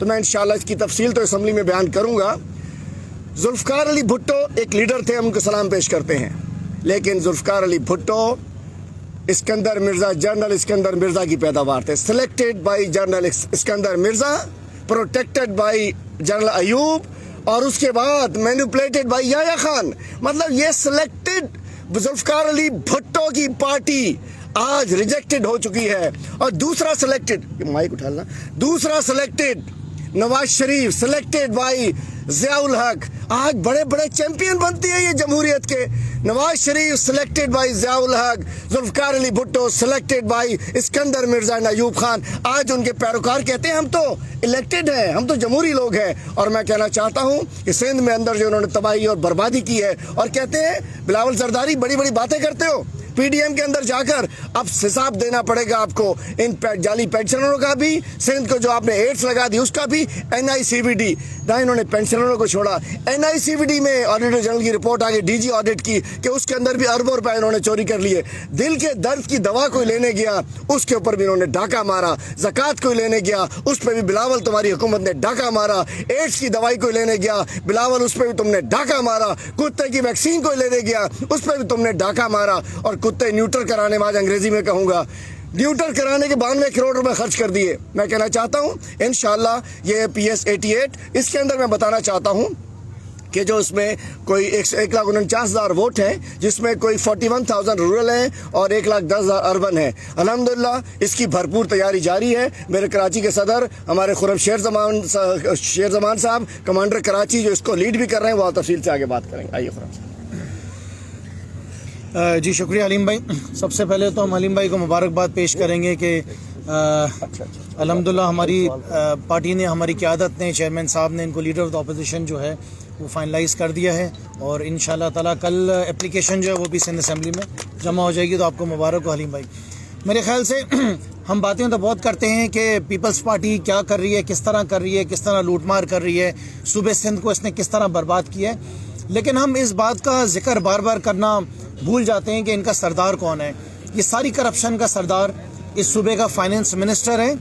تو میں انشاءاللہ اس کی تفصیل تو اسمبلی میں بیان کروں گا. ذوالفقار علی بھٹو ایک لیڈر تھے, ہم ان کو سلام پیش کرتے ہیں, لیکن ذوالفقار علی بھٹو اسکندر مرزا, جنرل اسکندر مرزا کی پیداوار تھے. Selected by general Iskander Mirza, protected by general Ayub, اور اس کے بعد مینوپلیٹڈ بائی یحییٰ خان. مطلب یہ سلیکٹڈ ذوالفقار علی بھٹو کی پارٹی آج ریجیکٹڈ ہو چکی ہے. اور دوسرا سلیکٹڈ, مائک اٹھا لینا, دوسرا selected Nawaz Sharif, selected by Zia الحق. آج بڑے بڑے چیمپئن بنتی ہیں یہ جمہوریت کے. Nawaz Sharif selected by Zia ul-Haq, Zulfikar Ali Bhutto selected by Iskander Mirza and Ayub Khan. آج ان کے پیروکار کہتے ہیں ہم تو الیکٹڈ ہیں, ہم تو جمہوری لوگ ہیں. اور میں کہنا چاہتا ہوں کہ سندھ میں اندر جو انہوں نے تباہی اور بربادی کی ہے, اور کہتے ہیں بلاول زرداری بڑی بڑی باتیں کرتے ہو, پی ڈی ایم کے اندر جا کر اب حساب دینا پڑے گا آپ کو ان جعلی پینشنروں کا بھی, سندھ کو جو آپ نے ایڈس لگا دی اس کا بھی, این آئی سی وی ڈی. نہ انہوں نے پینشنروں کو چھوڑا, این آئی سی وی ڈی میں آڈیٹر جنرل کی رپورٹ آگئی ڈی جی آڈٹ کی کہ اس کے اندر بھی اربوں روپے انہوں نے چوری کر لیے. دل کے درد کی دوا کوئی لینے گیا اس کے اوپر بھی انہوں نے ڈاکہ مارا. زکوٰۃ کوئی لینے گیا اس پہ بھی بلاول تمہاری حکومت نے ڈاکہ مارا. ایڈس کی دوائی کوئی لینے گیا بلاول, اس پہ بھی تم نے ڈاکہ مارا. کتے کی ویکسین کوئی لینے گیا اس پہ بھی تم نے ڈاکہ مارا. اور کتے نیوٹر کرانے میں, آج انگریزی میں کہوں گا, نیوٹر کرانے کے 92 کروڑ روپے خرچ کر دیے. میں کہنا چاہتا ہوں انشاءاللہ یہ PS88, اس کے اندر میں بتانا چاہتا ہوں کہ جو اس میں کوئی 1,49,000 ووٹ ہیں, جس میں کوئی 41,000 رورل ہیں اور 1,10,000 اربن ہیں. الحمدللہ اس کی بھرپور تیاری جاری ہے. میرے کراچی کے صدر ہمارے خرم شیر زمان صاحب, کمانڈر کراچی, جو اس کو لیڈ بھی کر رہے ہیں, وہ تفصیل سے آگے بات کریں گے. آئیے خرم صاحب. جی شکریہ حلیم بھائی. سب سے پہلے تو ہم حلیم بھائی کو مبارکباد پیش کریں گے کہ الحمدللہ ہماری پارٹی نے, ہماری قیادت نے, چیئرمین صاحب نے ان کو لیڈر آف دا اپوزیشن جو ہے وہ فائنلائز کر دیا ہے. اور انشاءاللہ تعالیٰ کل اپلیکیشن جو ہے وہ بھی سندھ اسمبلی میں جمع ہو جائے گی. تو آپ کو مبارک ہو حلیم بھائی. میرے خیال سے ہم باتیں تو بہت کرتے ہیں کہ پیپلز پارٹی کیا کر رہی ہے, کس طرح کر رہی ہے, کس طرح لوٹ مار کر رہی ہے, صوبے سندھ کو اس نے کس طرح برباد کیا ہے, لیکن ہم اس بات کا ذکر بار بار کرنا بھول جاتے ہیں کہ ان کا سردار کون ہے. یہ ساری کرپشن کا سردار اس صوبے کا فائنانس منسٹر ہے,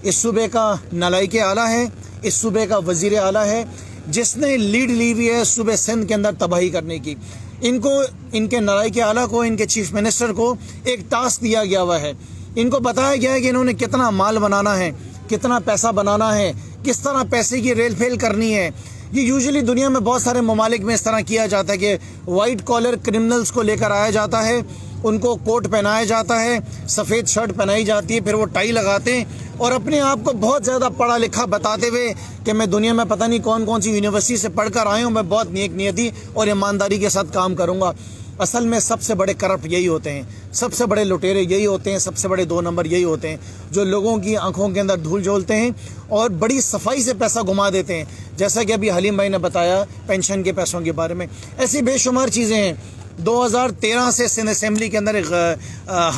اس صوبے کا نالائق اعلیٰ ہے, اس صوبے کا وزیر اعلیٰ ہے, جس نے لیڈ لی ہوئی ہے صوبے سندھ کے اندر تباہی کرنے کی. ان کو, ان کے نالائق اعلیٰ کو, ان کے چیف منسٹر کو ایک ٹاسک دیا گیا ہوا ہے. ان کو بتایا گیا ہے کہ انہوں نے کتنا مال بنانا ہے, کتنا پیسہ بنانا ہے, کس طرح پیسے کی ریل پھیل کرنی ہے. یہ یوزلی دنیا میں بہت سارے ممالک میں اس طرح کیا جاتا ہے کہ وائٹ کالر کرمنلز کو لے کر آیا جاتا ہے, ان کو کوٹ پہنایا جاتا ہے, سفید شرٹ پہنائی جاتی ہے, پھر وہ ٹائی لگاتے ہیں اور اپنے آپ کو بہت زیادہ پڑھا لکھا بتاتے ہوئے کہ میں دنیا میں پتہ نہیں کون کون سی یونیورسٹی سے پڑھ کر آئے ہوں, میں بہت نیک نیتی اور ایمانداری کے ساتھ کام کروں گا. اصل میں سب سے بڑے کرپٹ یہی ہوتے ہیں, سب سے بڑے لٹیرے یہی ہوتے ہیں, سب سے بڑے 2 نمبر یہی ہوتے ہیں, جو لوگوں کی آنکھوں کے اندر دھول جھولتے ہیں اور بڑی صفائی سے پیسہ گھما دیتے ہیں. جیسا کہ ابھی حلیم بھائی نے بتایا پینشن کے پیسوں کے بارے میں, ایسی بے شمار چیزیں ہیں. 2013 سے سندھ اسمبلی کے اندر ایک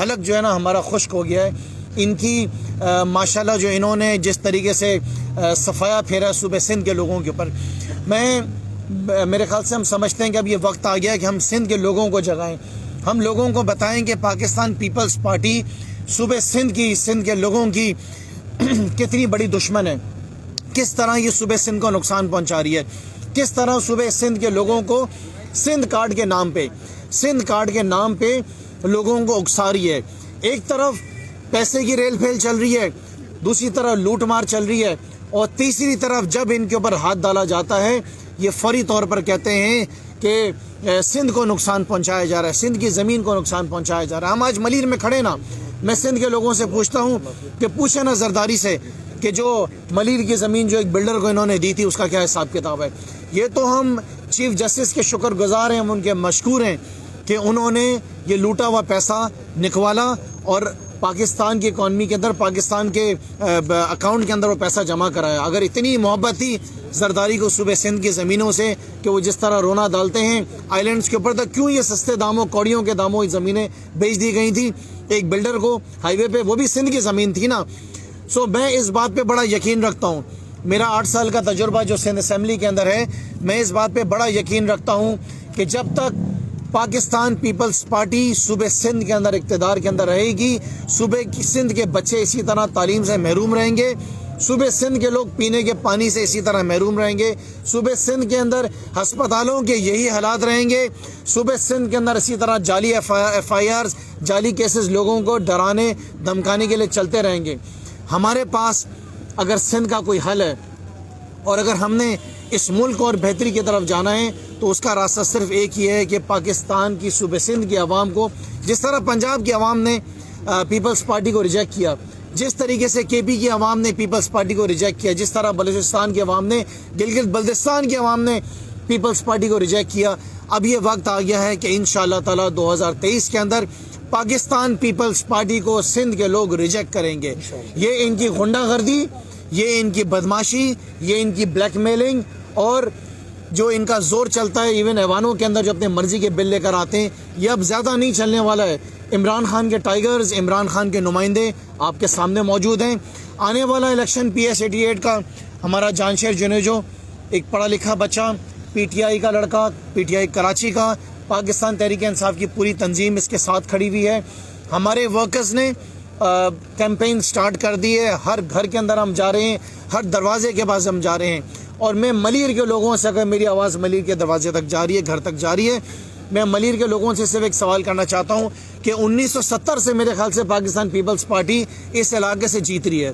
حلق جو ہے نا ہمارا خشک ہو گیا ہے. ان کی ماشاءاللہ جو انہوں نے جس طریقے سے صفایا پھیرا صوبے سندھ کے لوگوں کے اوپر, میرے خیال سے ہم سمجھتے ہیں کہ اب یہ وقت آ گیا کہ ہم سندھ کے لوگوں کو جگائیں, ہم لوگوں کو بتائیں کہ پاکستان پیپلز پارٹی صوبے سندھ کی, سندھ کے لوگوں کی کتنی بڑی دشمن ہے, کس طرح یہ صوبے سندھ کو نقصان پہنچا رہی ہے, کس طرح صوبے سندھ کے لوگوں کو سندھ کارڈ کے نام پہ لوگوں کو اکسا رہی ہے. ایک طرف پیسے کی ریل پھیل چل رہی ہے, دوسری طرف لوٹ مار چل رہی ہے, اور تیسری طرف جب ان کے اوپر ہاتھ ڈالا جاتا ہے یہ فوری طور پر کہتے ہیں کہ سندھ کو نقصان پہنچایا جا رہا ہے, سندھ کی زمین کو نقصان پہنچایا جا رہا ہے. ہم آج ملیر میں کھڑے نا, میں سندھ کے لوگوں سے پوچھتا ہوں کہ پوچھیں نا زرداری سے کہ جو ملیر کی زمین جو ایک بلڈر کو انہوں نے دی تھی اس کا کیا حساب کتاب ہے. یہ تو ہم چیف جسٹس کے شکر گزار ہیں, ہم ان کے مشکور ہیں کہ انہوں نے یہ لوٹا ہوا پیسہ نکوالا اور پاکستان کی اکانومی کے اندر, پاکستان کے اکاؤنٹ کے اندر وہ پیسہ جمع کرایا. اگر اتنی محبت تھی زرداری کو صوبے سندھ کی زمینوں سے کہ وہ جس طرح رونا ڈالتے ہیں آئیلینڈز کے اوپر, تو کیوں یہ سستے داموں, کوڑیوں کے داموں زمینیں بیچ دی گئی تھی ایک بلڈر کو ہائی وے پہ, وہ بھی سندھ کی زمین تھی نا. میں اس بات پہ بڑا یقین رکھتا ہوں, میرا 8 سال کا تجربہ جو سندھ اسمبلی کے اندر ہے, میں اس بات پہ بڑا یقین رکھتا ہوں کہ جب تک پاکستان پیپلز پارٹی صوبے سندھ کے اندر اقتدار کے اندر رہے گی, صوبے کی سندھ کے بچے اسی طرح تعلیم سے محروم رہیں گے, صوبے سندھ کے لوگ پینے کے پانی سے اسی طرح محروم رہیں گے. صوبے سندھ کے اندر ہسپتالوں کے یہی حالات رہیں گے. صوبے سندھ کے اندر اسی طرح جعلی ایف آئی آرز، جعلی کیسز لوگوں کو ڈرانے دھمکانے کے لیے چلتے رہیں گے. ہمارے پاس اگر سندھ کا کوئی حل ہے اور اگر ہم نے اس ملک اور بہتری کی طرف جانا ہے تو اس کا راستہ صرف ایک ہی ہے کہ پاکستان کی صوبے سندھ کی عوام کو، جس طرح پنجاب کی عوام نے پیپلز پارٹی کو ریجیکٹ کیا، جس طریقے سے کے پی کی عوام نے پیپلز پارٹی کو ریجیکٹ کیا، جس طرح بلوچستان کی عوام نے، گلگت بلتستان کی عوام نے پیپلز پارٹی کو ریجیکٹ کیا، اب یہ وقت آ گیا ہے کہ انشاءاللہ تعالی 2023 کے اندر پاکستان پیپلز پارٹی کو سندھ کے لوگ ریجیکٹ کریں گے. یہ ان کی غنڈہ گردی، یہ ان کی بدماشی، یہ ان کی بلیک میلنگ اور جو ان کا زور چلتا ہے ایون ایوانوں کے اندر جو اپنے مرضی کے بل لے کر آتے ہیں، یہ اب زیادہ نہیں چلنے والا ہے. عمران خان کے ٹائیگرز، عمران خان کے نمائندے آپ کے سامنے موجود ہیں. آنے والا الیکشن PS 88 کا ہمارا جانشیر جنیجو، ایک پڑھا لکھا بچہ، پی ٹی آئی کا لڑکا، پی ٹی آئی کراچی کا، پاکستان تحریک انصاف کی پوری تنظیم اس کے ساتھ کھڑی ہوئی ہے. ہمارے ورکرز نے کیمپین سٹارٹ کر دی ہے. ہر گھر کے اندر ہم جا رہے ہیں، ہر دروازے کے پاس ہم جا رہے ہیں. اور میں ملیر کے لوگوں سے، اگر میری آواز ملیر کے دروازے تک جا رہی ہے، گھر تک جا رہی ہے، میں ملیر کے لوگوں سے صرف ایک سوال کرنا چاہتا ہوں کہ 1970 سے میرے خیال سے پاکستان پیپلز پارٹی اس علاقے سے جیت رہی ہے.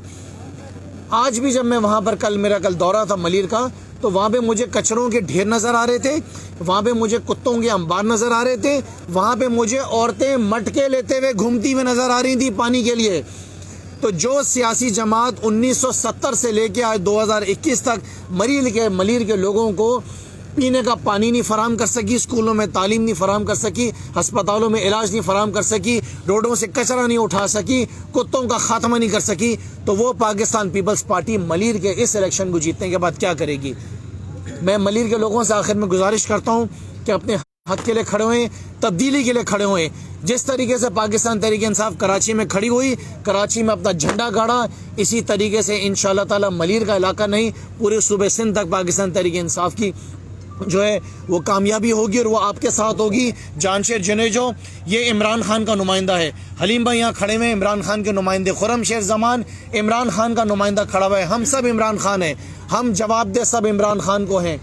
آج بھی جب میں وہاں پر میرا کل دورہ تھا ملیر کا، تو وہاں پہ مجھے کچروں کے ڈھیر نظر آ رہے تھے، وہاں پہ مجھے کتوں کے انبار نظر آ رہے تھے، وہاں پہ مجھے عورتیں مٹکے لیتے ہوئے گھومتی ہوئے نظر آ رہی تھی پانی کے لیے. تو جو سیاسی جماعت 1970 سے لے کے آج 2021 تک ملیر کے لوگوں کو پینے کا پانی نہیں فراہم کر سکی، اسکولوں میں تعلیم نہیں فراہم کر سکی، ہسپتالوں میں علاج نہیں فراہم کر سکی، روڈوں سے کچرا نہیں اٹھا سکی، کتوں کا خاتمہ نہیں کر سکی، تو وہ پاکستان پیپلز پارٹی ملیر کے اس الیکشن کو جیتنے کے بعد کیا کرے گی؟ میں ملیر کے لوگوں سے آخر میں گزارش کرتا ہوں کہ اپنے حق کے لیے کھڑے ہوئے، تبدیلی کے لیے کھڑے ہوئے. جس طریقے سے پاکستان تحریک انصاف کراچی میں کھڑی ہوئی، کراچی میں اپنا جھنڈا گاڑا، اسی طریقے سے انشاءاللہ تعالی ملیر کا علاقہ نہیں، پورے صوبے سندھ تک پاکستان تحریک انصاف کی جو ہے وہ کامیابی ہوگی اور وہ آپ کے ساتھ ہوگی. جانشیر جنیجو یہ عمران خان کا نمائندہ ہے. حلیم بھائی یہاں کھڑے ہوئے عمران خان کے نمائندے. خرم شیر زمان عمران خان کا نمائندہ کھڑا ہوا ہے. ہم سب عمران خان ہیں، ہم جواب دہ سب عمران خان کو ہیں.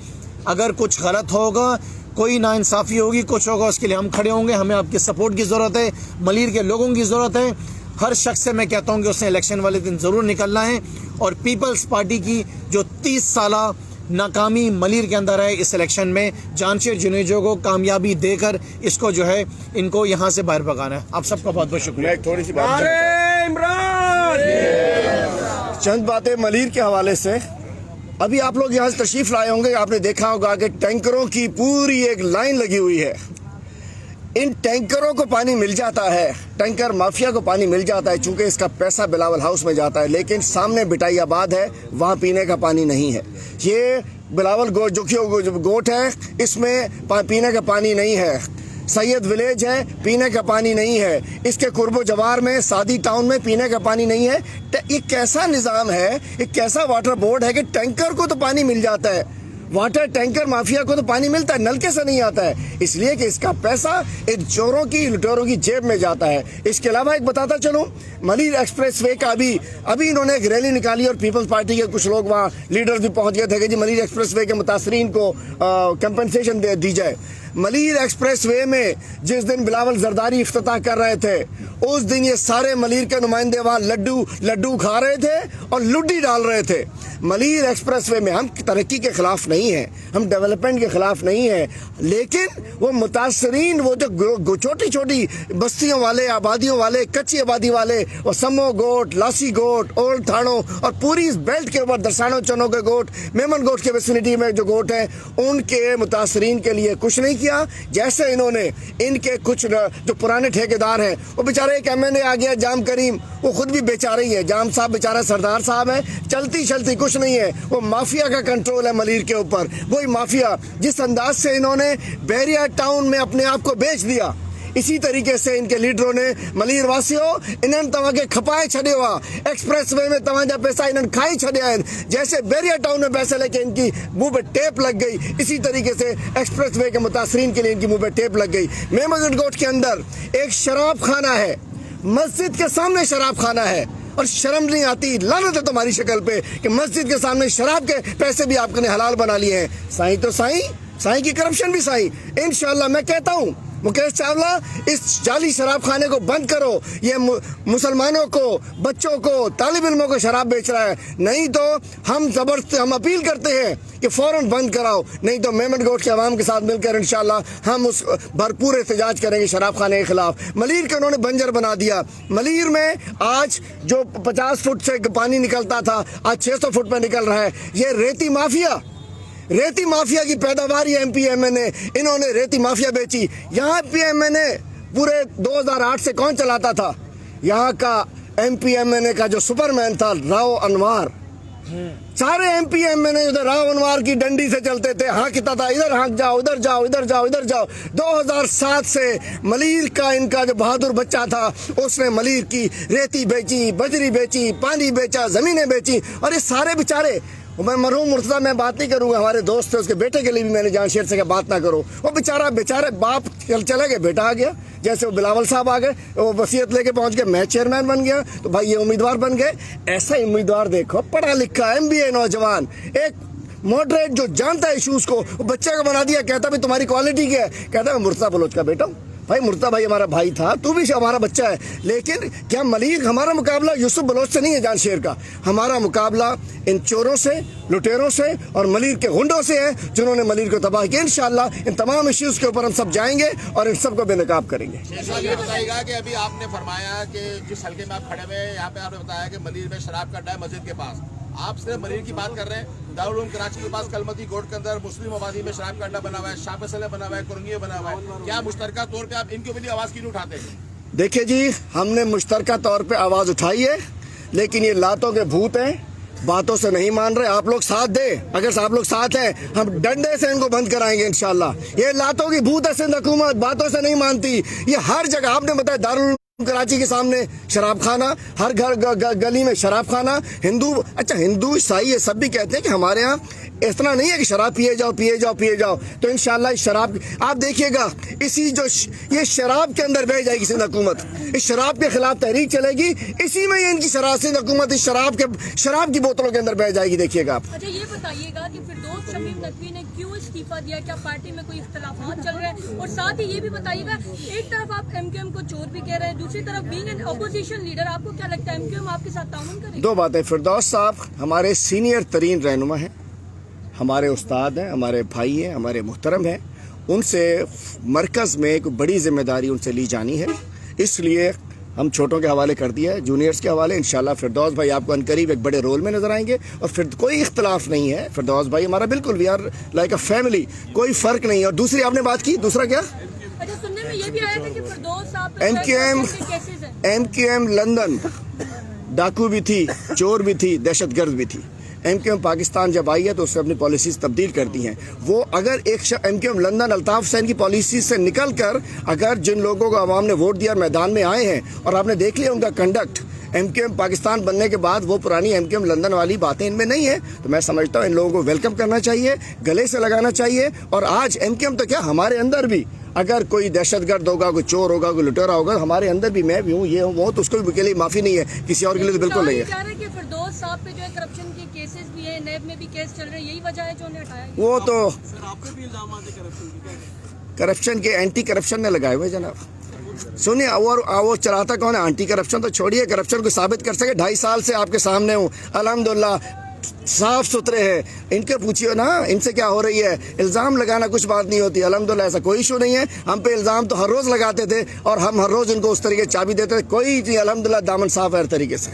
اگر کچھ غلط ہوگا، کوئی ناانصافی ہوگی، کچھ ہوگا، اس کے لیے ہم کھڑے ہوں گے. ہمیں آپ کی سپورٹ کی ضرورت ہے، ملیر کے لوگوں کی ضرورت ہے. ہر شخص سے میں کہتا ہوں کہ اس نے الیکشن والے دن ضرور نکلنا ہے اور پیپلز پارٹی کی جو 30 سالہ ناکامی ملیر کے اندر ہے اس الیکشن میں، جانشیر جنیجو کو کامیابی دے کر اس کو جو ہے ان کو یہاں سے باہر بھگانا ہے. آپ سب کا بہت بہت شکریہ. ایک تھوڑی سی بات چند باتیں ملیر کے حوالے سے. ابھی آپ لوگ یہاں سے تشریف لائے ہوں گے، آپ نے دیکھا ہوگا کہ ٹینکروں کی پوری ایک لائن لگی ہوئی ہے. ان ٹینکروں کو پانی مل جاتا ہے، ٹینکر مافیا کو پانی مل جاتا ہے چونکہ اس کا پیسہ بلاول ہاؤس میں جاتا ہے، لیکن سامنے بٹائی آباد ہے، وہاں پینے کا پانی نہیں ہے. یہ بلاول گوٹ جو گوٹ ہے اس میں پینے کا پانی نہیں ہے. سید ولیج ہے، پینے کا پانی نہیں ہے. اس کے قرب و جوار میں سادی ٹاؤن میں پینے کا پانی نہیں ہے. یہ کیسا نظام ہے، یہ کیسا واٹر بورڈ ہے کہ ٹینکر کو تو پانی مل جاتا ہے، واٹر ٹینکر مافیا کو تو پانی ملتا ہے، نلکے سے نہیں آتا ہے، اس لیے کہ اس کا پیسہ ایک چوروں کی لٹوروں کی جیب میں جاتا ہے. اس کے علاوہ ایک بتاتا چلوں، ملیر ایکسپریس وے کا ابھی انہوں نے ایک ریلی نکالی اور پیپلز پارٹی کے کچھ لوگ وہاں لیڈرز بھی پہنچ گئے تھے کہ جی ملیر ایکسپریس وے کے متاثرین کو کمپنسیشن دی جائے. ملیر ایکسپریس وے میں جس دن بلاول زرداری افتتاح کر رہے تھے اس دن یہ سارے ملیر کے نمائندے وہاں لڈو کھا رہے تھے اور لڈی ڈال رہے تھے. ملیر ایکسپریس وے میں ہم ترقی کے خلاف نہیں ہیں، ہم ڈیولپمنٹ کے خلاف نہیں ہیں، لیکن وہ متاثرین، وہ جو چھوٹی چھوٹی بستیوں والے، آبادیوں والے، کچی آبادی والے، وہ سمو گوٹ، لاسی گوٹ، اولڈ تھانوں اور پوری اس بیلٹ کے اوپر درسانو چنو کے گوٹ، میمن گوٹ کے ویسینٹی میں جو گوٹ ہیں، ان کے متاثرین کے لیے کچھ نہیں کیا. جیسے انہوں نے ان کے کچھ جو پرانے ٹھیکیدار ہیں، وہ بیچارے ایک MNA آ گیا جام کریم، وہ خود بھی بیچارے ہی ہے، جام صاحب بیچارہ سردار صاحب ہیں، چلتی کچھ نہیں ہے. وہ مافیا کا کنٹرول ہے ملیر کے اوپر، وہی مافیا جس انداز سے انہوں نے بیریا ٹاؤن میں اپنے آپ کو بیچ دیا، اسی طریقے سے ان کے لیڈروں نے ملیر واسیوں انہوں تواں کے کھپائے چھڑے ہوا، ایکسپریس وے میں تواں جا پیسہ انہوں کھائی چھڑے ہیں. جیسے بیریا ٹاؤن میں پیسے لے کے ان کی منہ پہ ٹیپ لگ گئی، اسی طریقے سے ایکسپریس وے کے متاثرین کے لیے ان کی منہ پہ ٹیپ لگ گئی. میمن گوٹ کے اندر ایک شراب خانہ ہے، مسجد کے سامنے شراب خانہ ہے، اور شرم نہیں آتی؟ لعنت ہے تمہاری شکل پہ کہ مسجد کے سامنے شراب کے پیسے بھی آپ نے حلال بنا لیے ہیں. سائیں تو سائیں کی کرپشن بھی سائیں. انشاءاللہ میں کہتا ہوں مکیش چاولہ اس جعلی شراب خانے کو بند کرو. یہ مسلمانوں کو، بچوں کو، طالب علموں کو شراب بیچ رہا ہے. نہیں تو ہم اپیل کرتے ہیں کہ فوراً بند کراؤ، نہیں تو میمن گوٹ کے عوام کے ساتھ مل کر انشاءاللہ ہم اس بھرپور احتجاج کریں گے شراب خانے کے خلاف. ملیر کے انہوں نے بنجر بنا دیا. ملیر میں آج جو 50 فٹ سے پانی نکلتا تھا آج 600 فٹ پہ نکل رہا ہے. یہ ریتی مافیا کی پیداوار یہ ایم پی ایم این اے، انہوں نے ریتی مافیا بیچی. یہاں پی ایم این اے پورے 2008 سے کون چلاتا تھا؟ یہاں کا ایم پی ایم این اے کا جو سپرمین تھا راؤ انوار. سارے ایم پی ایم این اے راؤ انوار کی ڈنڈی سے چلتے تھے، ہانکتا تھا ادھر ہانک جاؤ، ادھر جاؤ، ادھر جاؤ، ادھر جاؤ. 2007 سے ملیر کا ان کا جو بہادر بچہ تھا اس نے ملیر کی ریتی بیچی، بجری بیچی، پانی بیچا، زمینیں بیچی. اور یہ سارے بیچارے، میں مرحوم مرتضیٰ میں بات نہیں کروں گا، ہمارے دوست تھے، اس کے بیٹے کے لیے بھی میں نے جان شیر سے کہا بات نہ کرو. وہ بیچارے باپ چلے گئے، بیٹا آ گیا. جیسے وہ بلاول صاحب آ گئے، وہ وصیت لے کے پہنچ گئے، میں چیئرمین بن گیا تو بھائی یہ امیدوار بن گئے. ایسا امیدوار دیکھو، پڑھا لکھا ایم بی اے نوجوان، ایک ماڈریٹ جو جانتا ہے ایشوز کو، وہ بچے کو بنا دیا. کہتا بھی تمہاری کوالٹی کیا ہے؟ کہتا ہے میں مرتضیٰ بلوچ کا بیٹا ہوں. بھائی مرتضیٰ بھائی ہمارا بھائی تھا، تو بھی ہمارا بچہ ہے. لیکن کیا ملیر، ہمارا مقابلہ یوسف بلوچ سے نہیں ہے جان شیر کا، ہمارا مقابلہ ان چوروں سے، لٹیروں سے اور ملیر کے غنڈوں سے ہے جنہوں نے ملیر کو تباہ کیا. انشاءاللہ ان تمام ایشوز کے اوپر ہم سب جائیں گے اور ان سب کو بے نقاب کریں گے. یہ بتائیے گا کہ ابھی آپ نے فرمایا کہ جس حلقے میں آپ کھڑے ہوئے ہیں یہاں پہ آپ نے بتایا کہ ملیر میں شراب کا اڈا ہے مسجد کے پاس، آپ صرف ملیر کی بات کر رہے ہیں. دارالعلوم کراچی کے پاس کلمتی گوٹ کے اندر مسلم آبادی میں شراب کا اڈا بنا ہوا ہے، شاہ فیصل بنا ہوا ہے، کرنگی بنا ہوا ہے. کیا مشترکہ طور پہ آپ ان کے بھی آواز کیوں نہیں اٹھاتے ہیں؟ دیکھیں جی، ہم نے مشترکہ طور پہ آواز اٹھائی ہے، لیکن یہ لاتوں کے بھوت ہیں، باتوں سے نہیں مان رہے. آپ لوگ ساتھ دیں، اگر آپ لوگ ساتھ ہیں ہم ڈنڈے سے ان کو بند کرائیں گے انشاءاللہ. یہ لاتوں کی بھوت ہے سندھ حکومت، باتوں سے نہیں مانتی. یہ ہر جگہ آپ نے بتایا، دارالعلوم کراچی کے سامنے شراب خانہ، ہر گھر گلی میں شراب خانہ. ہندو عیسائی یہ سب بھی کہتے ہیں کہ ہمارے ہاں اتنا نہیں ہے کہ شراب پیے جاؤ. تو انشاءاللہ شراب آپ دیکھیے گا، یہ شراب کے اندر بہ جائے گی سندھ حکومت. اس شراب کے خلاف تحریک چلے گی، اسی میں یہ ان کی سندھ حکومت اس شراب کی بوتلوں کے اندر بہ جائے گی. دیکھیے گا آپ. اچھا یہ بتائیے گا کہ فردوس شمیم نقوی نے کیوں استعفیٰ دیا؟ کیا پارٹی میں کوئی اختلافات چل رہے ہیں؟ اور ساتھ ہی یہ بھی بتائیے گا، ایک طرف آپ ایم کیو ایم کو چور بھی کہہ رہے ہیں، دوسری طرف بینگ این اپوزیشن لیڈر، آپ کو کیا لگتا ہے ایم کیو ایم آپ کے ساتھ تعاون کرے گا؟ دو باتیں. فردوس صاحب ہمارے سینئر ترین رہنما ہیں، ہمارے استاد ہیں، ہمارے بھائی ہیں، ہمارے محترم ہیں. ان سے مرکز میں ایک بڑی ذمہ داری ان سے لی جانی ہے، اس لیے ہم چھوٹوں کے حوالے کر دیا ہے، جونیئرز کے حوالے. انشاءاللہ فردوس بھائی آپ کو عنقریب ایک بڑے رول میں نظر آئیں گے. اور پھر کوئی اختلاف نہیں ہے، فردوس بھائی ہمارا بالکل we are like a family, کوئی فرق نہیں ہے. اور دوسری آپ نے بات کی، دوسرا کیا؟ اچھا سننے میں یہ بھی آیا تھا کہ فردوس صاحب ایم کیو ایم لندن ڈاکو بھی تھی، چور بھی تھی، دہشت گرد بھی تھی. ایم کیو ایم پاکستان جب آئی ہے تو اس نے اپنی پالیسیز تبدیل کر دی ہیں. وہ اگر ایک M Q M London Altaf Hussain کی پالیسیز سے نکل کر اگر جن لوگوں کو عوام نے ووٹ دیا میدان میں آئے ہیں اور آپ نے دیکھ لیا ان کا conduct M Q M Pakistan بننے کے بعد، وہ پرانی ایم کیو ایم لندن والی باتیں ان میں نہیں ہیں. تو میں سمجھتا ہوں ان لوگوں کو ویلکم کرنا چاہیے، گلے سے لگانا چاہیے. اور آج ایم کیو ایم تو کیا، ہمارے اندر بھی اگر کوئی دہشت گرد ہوگا، کوئی چور ہوگا، کوئی لٹیرا ہوگا، ہمارے اندر بھی میں بھی ہوں، یہ ہوں وہ، تو اس کو بھی کے لیے معافی نہیں ہے، کسی اور کے لیے تو بالکل نہیں ہے. کہ فردوس صاحب پہ جو ہے کرپشن کے کیسز بھی ہیں، نیب میں بھی کیس چل رہے ہیں، یہی وجہ ہے جو انہیں ہٹایا؟ وہ تو کرپشن کے اینٹی کرپشن نے لگائے ہوئے جناب. سنیے، اور وہ چلاتا کون ہے؟ اینٹی کرپشن تو چھوڑیے، کرپشن کو ثابت کر سکے. 2.5 سال سے آپ کے سامنے ہوں، الحمدللہ صاف ستھرے ہیں. ان کے پوچھیے نا ان سے کیا ہو رہی ہے. الزام لگانا کچھ بات نہیں ہوتی، الحمدللہ ایسا کوئی ایشو نہیں ہے. ہم پہ الزام تو ہر روز لگاتے تھے اور ہم ہر روز ان کو اس طریقے چابی دیتے تھے. کوئی الحمدللہ دامن صاف ہے ہر طریقے سے.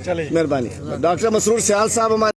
مہربانی. ڈاکٹر مسرور سیال صاحب ہمارے